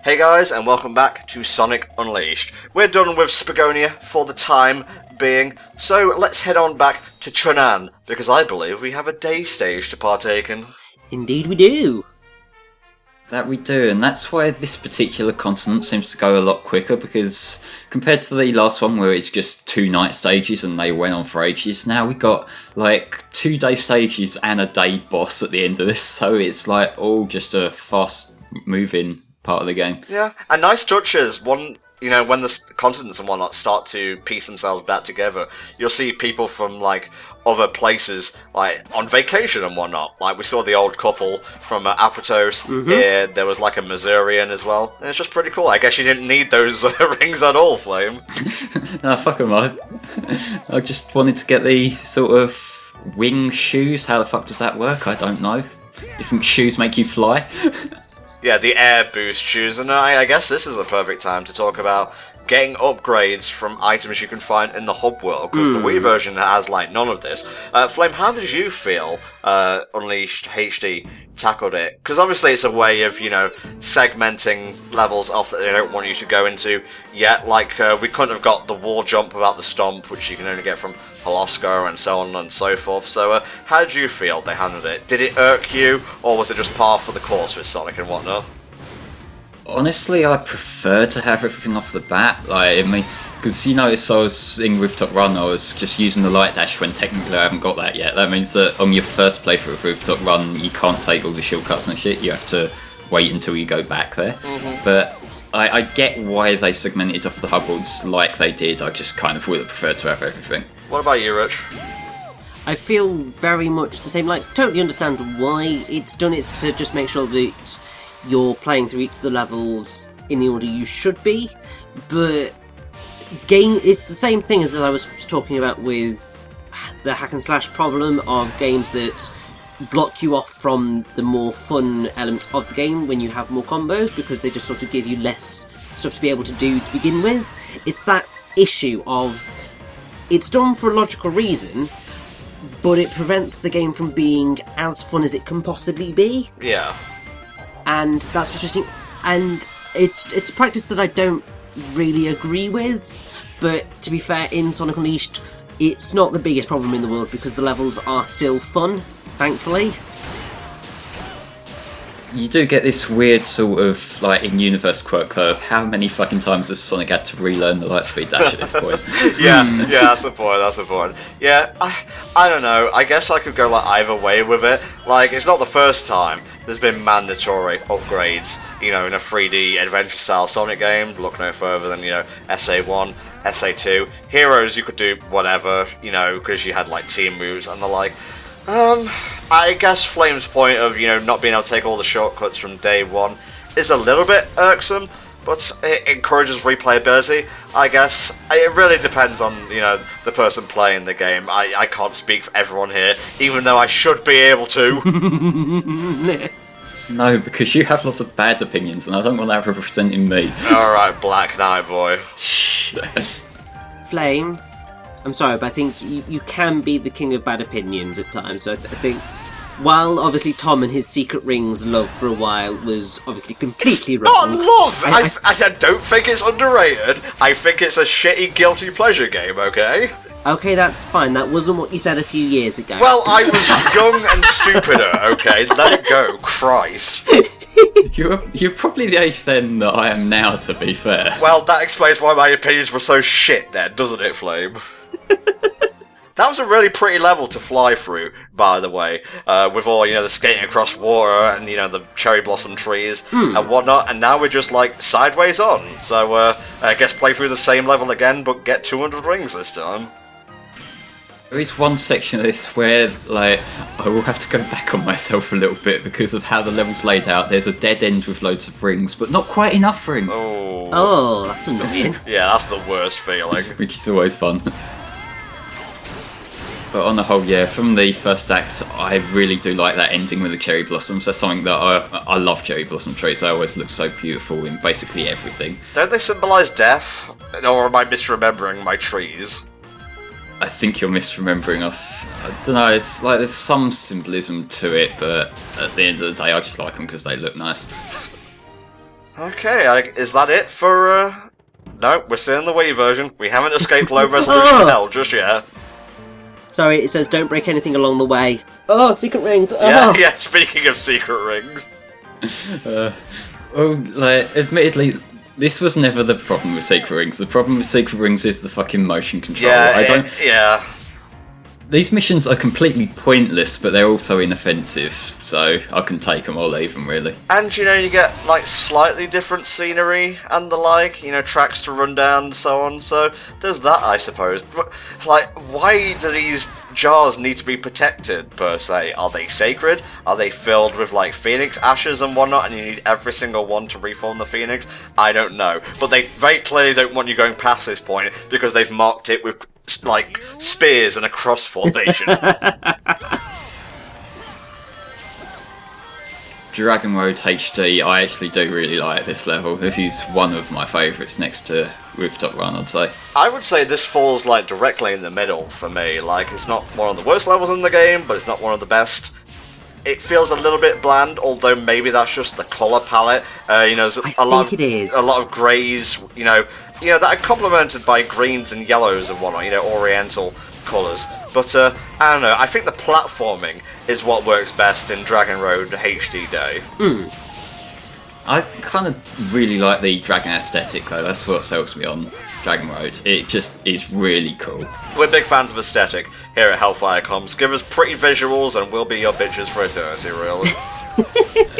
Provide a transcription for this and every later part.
Hey guys, and welcome back to Sonic Unleashed. We're done with Spagonia for the time being, so let's head on back to Chun-Nan, because I believe we have a day stage to partake in. Indeed we do. That we do, and that's why this particular continent seems to go a lot quicker, because compared to the last one where it's just 2 night stages and they went on for ages, now we got like 2 day stages and a day boss at the end of this, so it's like all just a fast moving part of the game. Yeah, and nice touches. One, you know, when the continents and whatnot start to piece themselves back together, you'll see people from like other places, like on vacation and whatnot. Like we saw the old couple from Apatos here. There was like a Missourian as well. And it's just pretty cool. I guess you didn't need those rings at all, Flame. No, fuck them. I just wanted to get the sort of wing shoes. How the fuck does that work? I don't know. Different shoes make you fly. Yeah, the air boost shoes, and I guess this is a perfect time to talk about getting upgrades from items you can find in the hub world, because the Wii version has like none of this. Flame, how did you feel Unleashed HD tackled it? Because obviously it's a way of, you know, segmenting levels off that they don't want you to go into yet. Like, we couldn't have got the wall jump without the stomp, which you can only get from Holosko and so on and so forth. So, how did you feel they handled it? Did it irk you, or was it just par for the course with Sonic and whatnot? Honestly, I prefer to have everything off the bat. Like, I mean, because you notice I was in Rooftop Run, I was just using the light dash when technically I haven't got that yet. That means that on your first playthrough of Rooftop Run, you can't take all the shortcuts and shit. You have to wait until you go back there. But I get why they segmented off the hub worlds like they did. I just kind of would have preferred to have everything. What about you, Rich? I feel very much the same. Like, totally understand why it's done. It's to just make sure that you're playing through each of the levels in the order you should be. But it's the same thing as I was talking about with the hack and slash problem of games that block you off from the more fun elements of the game when you have more combos, because they just sort of give you less stuff to be able to do to begin with. It's that issue of it's done for a logical reason, but it prevents the game from being as fun as it can possibly be. Yeah. And that's frustrating. And it's a practice that I don't really agree with. But to be fair, in Sonic Unleashed, it's not the biggest problem in the world because the levels are still fun, thankfully. You do get this weird sort of, like, in-universe quirk though of how many fucking times has Sonic had to relearn the Lightspeed Dash at this point. Yeah, that's the point. Yeah, I don't know. I guess I could go like either way with it. Like, it's not the first time there's been mandatory upgrades, you know, in a 3D adventure-style Sonic game. Look no further than, you know, SA1, SA2. Heroes, you could do whatever, you know, because you had, like, team moves and the like. I guess Flame's point of, you know, not being able to take all the shortcuts from day one is a little bit irksome, but it encourages replayability, I guess. It really depends on, you know, the person playing the game. I can't speak for everyone here, even though I should be able to. No, because you have lots of bad opinions, and I don't want that representing me. Alright, Black Knight boy. Flame, I'm sorry, but I think you can be the king of bad opinions at times. So I think, while obviously Tom and his secret rings love for a while was obviously completely wrong. Not love! I don't think it's underrated. I think it's a shitty guilty pleasure game, okay? Okay, that's fine. That wasn't what you said a few years ago. Well, I was young and stupider, okay? Let it go, Christ. You're probably the age then that I am now, to be fair. Well, that explains why my opinions were so shit then, doesn't it, Flame? That was a really pretty level to fly through, by the way, with all, you know, the skating across water and, you know, the cherry blossom trees and whatnot, and now we're just, like, sideways on. So, I guess play through the same level again, but get 200 rings this time. There is one section of this where, like, I will have to go back on myself a little bit because of how the level's laid out. There's a dead end with loads of rings, but not quite enough rings. Oh, that's annoying. Yeah, that's the worst feeling. Which is always fun. But on the whole, yeah, from the first act, I really do like that ending with the cherry blossoms. That's something that I love cherry blossom trees. They always look so beautiful in basically everything. Don't they symbolise death? Or am I misremembering my trees? I think you're misremembering. I don't know, it's like there's some symbolism to it, but at the end of the day, I just like them because they look nice. Okay, is that it for, No, we're still in the Wii version. We haven't escaped low resolution hell just yet. Sorry, it says don't break anything along the way. Oh, secret rings! Yeah, Oh. yeah, speaking of secret rings. Admittedly, this was never the problem with secret rings. The problem with secret rings is the fucking motion control. Yeah. These missions are completely pointless, but they're also inoffensive, so I can take them or leave them, really. And, you get, like, slightly different scenery and the like, tracks to run down and so on, so there's that, I suppose. But, like, why do these jars need to be protected, per se? Are they sacred? Are they filled with, like, phoenix ashes and whatnot, and you need every single one to reform the phoenix? I don't know. But they very clearly don't want you going past this point, because they've marked it with, like, spears and a cross formation. Dragon Road HD, I actually do really like this level. This is one of my favourites next to Rooftop Run, I'd say. I would say this falls, like, directly in the middle for me. Like, it's not one of the worst levels in the game, but it's not one of the best. It feels a little bit bland, although maybe that's just the colour palette. There's a lot of greys, that are complemented by greens and yellows and whatnot, oriental colours. But, I don't know, I think the platforming is what works best in Dragon Road HD Day. I kind of really like the dragon aesthetic, though. That's what sells me on Dragon Road. It just is really cool. We're big fans of aesthetic here at HellfireComms. Give us pretty visuals and we'll be your bitches for eternity, really.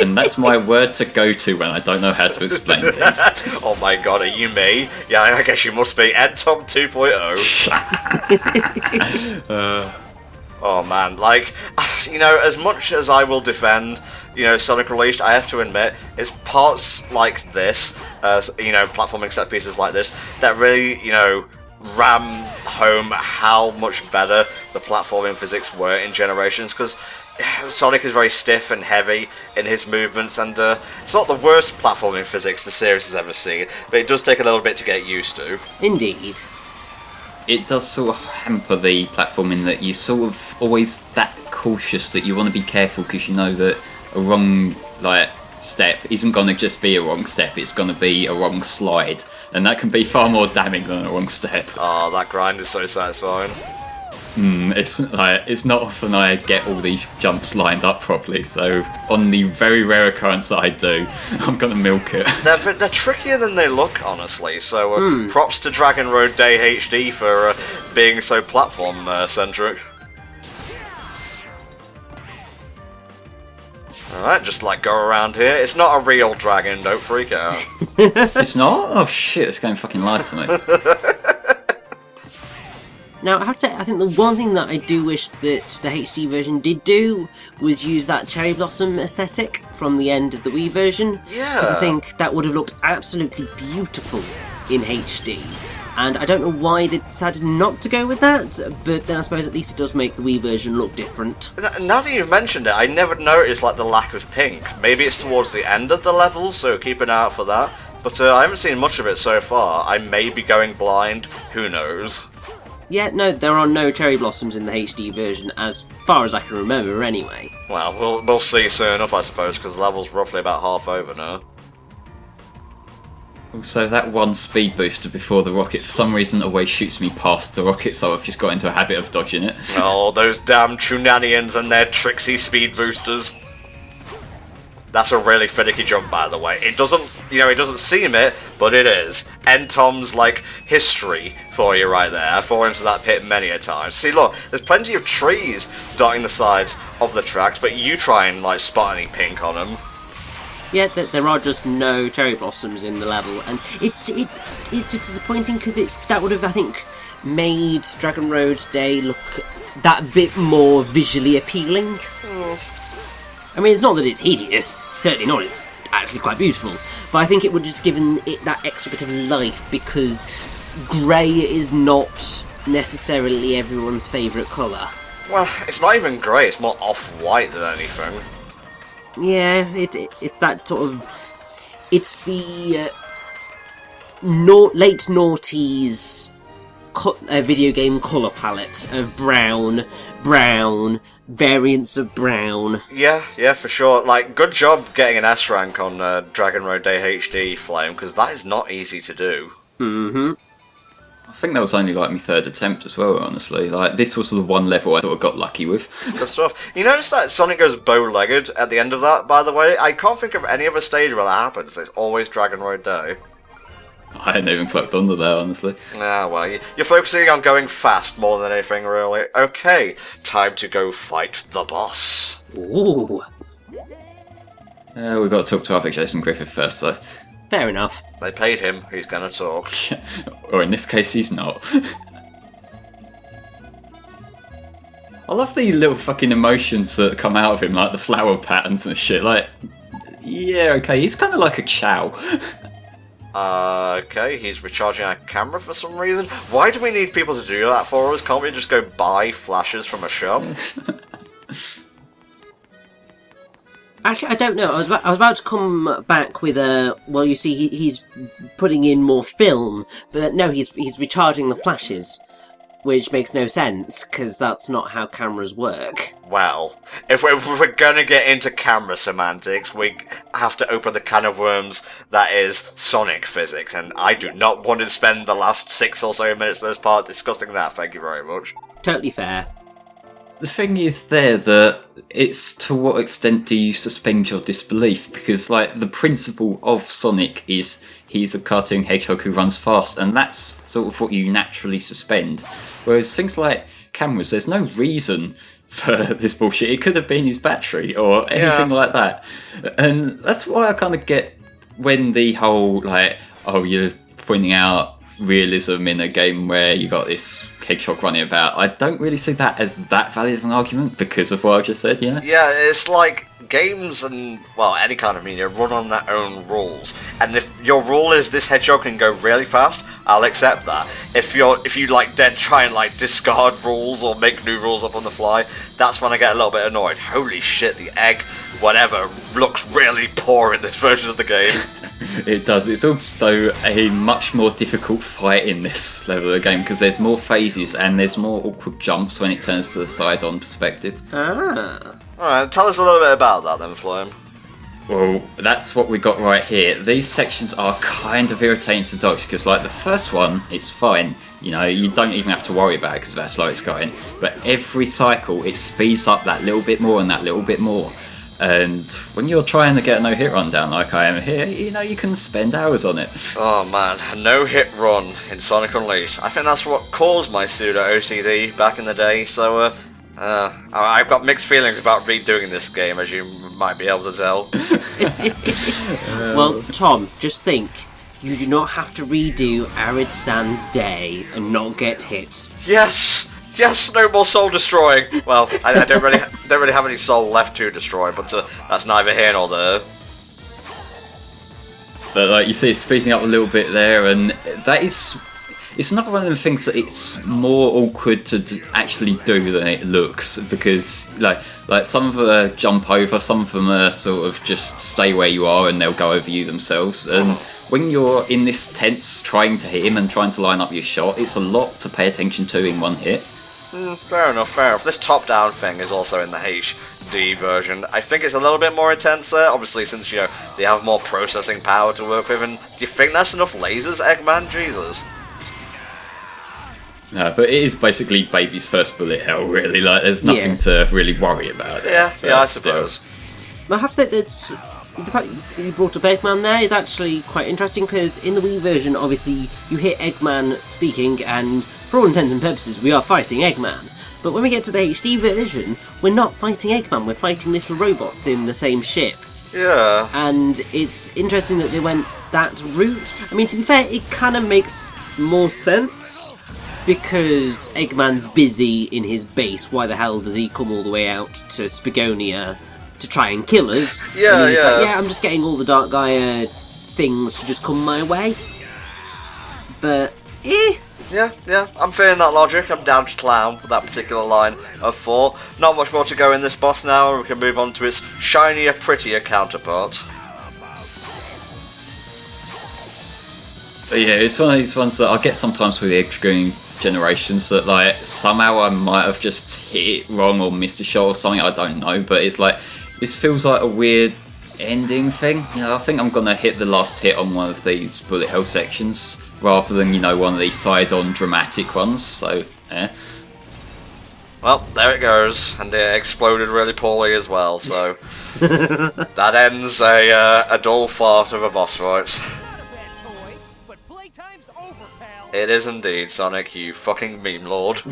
And that's my word to go to when I don't know how to explain things. Oh my god, are you me? Yeah, I guess you must be Tom 2.0. Oh man, like, as much as I will defend, Sonic Released, I have to admit, it's parts like this, platforming set pieces like this, that really, ram home how much better the platforming physics were in Generations, because Sonic is very stiff and heavy in his movements, and it's not the worst platforming physics the series has ever seen, but it does take a little bit to get used to. Indeed. It does sort of hamper the platforming that you're sort of always that cautious that you want to be careful because you know that a wrong step isn't going to just be a wrong step, it's going to be a wrong slide, and that can be far more damning than a wrong step. Oh, that grind is so satisfying. It's not often I get all these jumps lined up properly, so on the very rare occurrence that I do, I'm gonna milk it. They're trickier than they look, honestly, so props to Dragon Road Day HD for being so platform-centric. Alright, just go around here. It's not a real dragon, don't freak out. It's not? Oh shit, this game fucking lied to me. Now, I have to say, I think the one thing that I do wish that the HD version did do was use that cherry blossom aesthetic from the end of the Wii version. Yeah. Because I think that would have looked absolutely beautiful in HD. And I don't know why they decided not to go with that, but then I suppose at least it does make the Wii version look different. Now that you've mentioned it, I never noticed the lack of pink. Maybe it's towards the end of the level, so keep an eye out for that. But I haven't seen much of it so far. I may be going blind, who knows. Yeah, no, there are no cherry blossoms in the HD version, as far as I can remember anyway. Well, we'll see soon enough, I suppose, because the level's roughly about half over now. Also, that one speed booster before the rocket, for some reason, always shoots me past the rocket, so I've just got into a habit of dodging it. Oh, those damn Chun-Nanians and their tricksy speed boosters. That's a really finicky jump, by the way. It doesn't, it doesn't seem it, but it is. Tom's history for you right there. I've fallen into that pit many a time. See, look, there's plenty of trees dotting the sides of the tracks, but you try and, spot any pink on them. Yeah, there are just no cherry blossoms in the level, and it's just disappointing because that would have, I think, made Dragon Road Day look that bit more visually appealing. I mean, it's not that it's hideous, certainly not, it's actually quite beautiful, but I think it would just given it that extra bit of life because grey is not necessarily everyone's favourite colour. Well, it's not even grey, it's more off-white than anything. Yeah, it's that sort of... It's the late noughties video game colour palette of brown, variants of brown. Yeah, for sure. Like, good job getting an S rank on Dragon Road Day HD, Flame, because that is not easy to do. Mm-hmm. I think that was only like my third attempt as well, honestly. Like, this was the one level I sort of got lucky with. Good stuff. You notice that Sonic goes bow-legged at the end of that, by the way? I can't think of any other stage where that happens. It's always Dragon Road Day. I hadn't even clocked onto that, honestly. Ah, well, you're focusing on going fast more than anything, really. Okay, time to go fight the boss. Ooh. We've got to talk to our Jason Griffith first, though. Fair enough. They paid him, he's gonna talk. Or in this case, he's not. I love the little fucking emotions that come out of him, like the flower patterns and shit. Like, yeah, okay, he's kind of like a Chow. Okay, he's recharging our camera for some reason. Why do we need people to do that for us? Can't we just go buy flashes from a shop? Actually, I don't know. I was about to come back with a. Well, you see, he's putting in more film, but no, he's recharging the flashes, which makes no sense because that's not how cameras work. Well, if we're gonna get into camera semantics, we have to open the can of worms that is Sonic physics, and I do not want to spend the last 6 or so minutes of this part discussing that. Thank you very much. Totally fair. The thing is there that it's to what extent do you suspend your disbelief? Because, like, the principle of Sonic is he's a cartoon hedgehog who runs fast, and that's sort of what you naturally suspend. Whereas things like cameras, there's no reason for this bullshit. It could have been his battery or anything like that. And that's why I kind of get when the whole, like, oh, you're pointing out realism in a game where you got this hedgehog running about. I don't really see that as that valid of an argument because of what I just said, Yeah, it's like games and, well, any kind of media run on their own rules. And if your rule is this hedgehog can go really fast, I'll accept that. If you like then try and like discard rules or make new rules up on the fly, that's when I get a little bit annoyed. Holy shit, the egg, whatever, looks really poor in this version of the game. It does. It's also a much more difficult fight in this level of the game because there's more phases and there's more awkward jumps when it turns to the side-on perspective. Ah. Alright, tell us a little bit about that then, Flame. Well, that's what we got right here. These sections are kind of irritating to dodge because, like, the first one, it's fine. You know, you don't even have to worry about it because of how slow it's going. But every cycle, it speeds up that little bit more and that little bit more. And when you're trying to get a no-hit run down like I am here, you know, you can spend hours on it. Oh man, a no-hit run in Sonic Unleashed. I think that's what caused my pseudo-OCD back in the day, so I've got mixed feelings about redoing this game, as you might be able to tell. Well, Tom, just think. You do not have to redo Arid Sands Day and not get hit. Yes! Yes, no more soul destroying. Well, I don't really have any soul left to destroy, but that's neither here nor there. But like you see, it's speeding up a little bit there, and that is. It's another one of the things that it's more awkward to actually do than it looks because, like some of them are jump over, some of them are sort of just stay where you are and they'll go over you themselves. And when you're in this tense, trying to hit him and trying to line up your shot, it's a lot to pay attention to in one hit. Fair enough. This top-down thing is also in the HD version. I think it's a little bit more intense there, obviously, since, you know, they have more processing power to work with. And do you think that's enough lasers, Eggman? Jesus. No, but it is basically baby's first bullet hell, really. Like, there's nothing to really worry about. Yeah, I suppose. I have to say that the fact you brought up Eggman there is actually quite interesting because in the Wii version, obviously, you hear Eggman speaking, and for all intents and purposes, we are fighting Eggman. But when we get to the HD version, we're not fighting Eggman, we're fighting little robots in the same ship. Yeah. And it's interesting that they went that route. I mean, to be fair, it kind of makes more sense because Eggman's busy in his base. Why the hell does he come all the way out to Spagonia to try and kill us? Yeah, and he's like, I'm just getting all the Dark Gaia things to just come my way. But, Yeah, I'm feeling that logic. I'm down to clown with that particular line of 4. Not much more to go in this boss now, and we can move on to its shinier, prettier counterpart. But yeah, it's one of these ones that I get sometimes with the Generations that like somehow I might have just hit it wrong or missed a shot or something. I don't know, but it's like this feels like a weird ending thing. You know, I think I'm gonna hit the last hit on one of these bullet hell sections rather than one of these side-on dramatic ones. So yeah. Well, there it goes, and it exploded really poorly as well. So that ends a dull fart of a boss fight. It is indeed, Sonic, you fucking meme lord.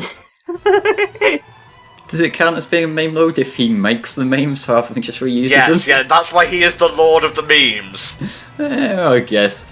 Does it count as being a meme lord if he makes the memes rather than just reuses them? Yes, yeah, that's why he is the lord of the memes. I guess.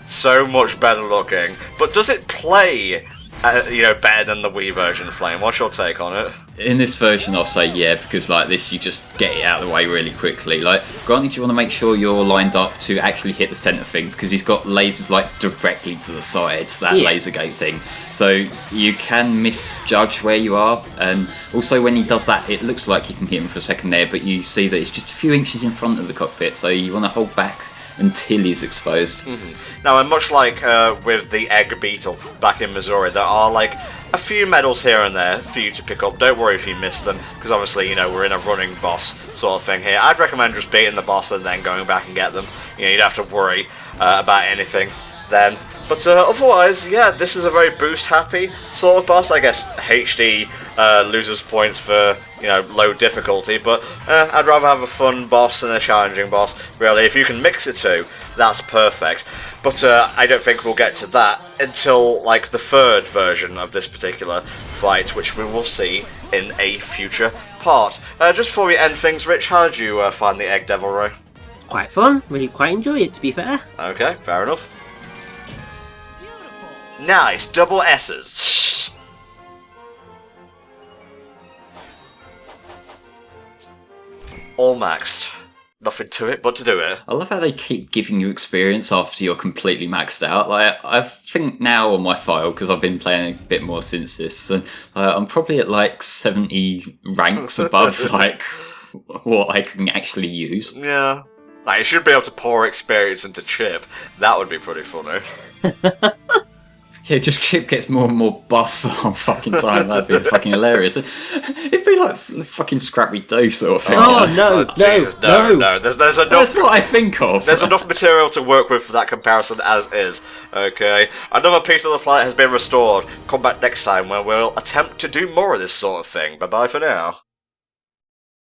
So much better looking. But does it play, better than the Wii version, Flame? What's your take on it? In this version, I'll say yeah, because like this, you just get it out of the way really quickly. Like, granted, you want to make sure you're lined up to actually hit the center thing because he's got lasers like directly to the sides, that laser gate thing. So you can misjudge where you are, and also when he does that, it looks like you can hit him for a second there, but you see that it's just a few inches in front of the cockpit, so you want to hold back until he's exposed. Now, and much like with the Egg Beetle back in Missouri, there are like a few medals here and there for you to pick up. Don't worry if you miss them, because obviously, we're in a running boss sort of thing here. I'd recommend just beating the boss and then going back and get them. You'd have to worry about anything then. But otherwise, yeah, this is a very boost-happy sort of boss. I guess HD loses points for, low difficulty, but I'd rather have a fun boss than a challenging boss, really. If you can mix the two, that's perfect. But I don't think we'll get to that until, like, the third version of this particular fight, which we will see in a future part. Just before we end things, Rich, how did you find the Egg Devilry? Quite fun. Really quite enjoy it, to be fair. Okay, fair enough. Nice, double S's. All maxed. Nothing to it but to do it. I love how they keep giving you experience after you're completely maxed out. Like, I think now on my file, because I've been playing a bit more since this, and I'm probably at like 70 ranks above like what I can actually use. Yeah. Like, you should be able to pour experience into Chip. That would be pretty funny. Yeah, just Chip gets more and more buff on fucking time. That'd be fucking hilarious. It'd be like fucking Scrappy Doo sort of thing. Oh, no, Jesus, no. There's enough. That's what I think of. There's enough material to work with for that comparison as is. Okay. Another piece of the planet has been restored. Come back next time where we'll attempt to do more of this sort of thing. Bye-bye for now.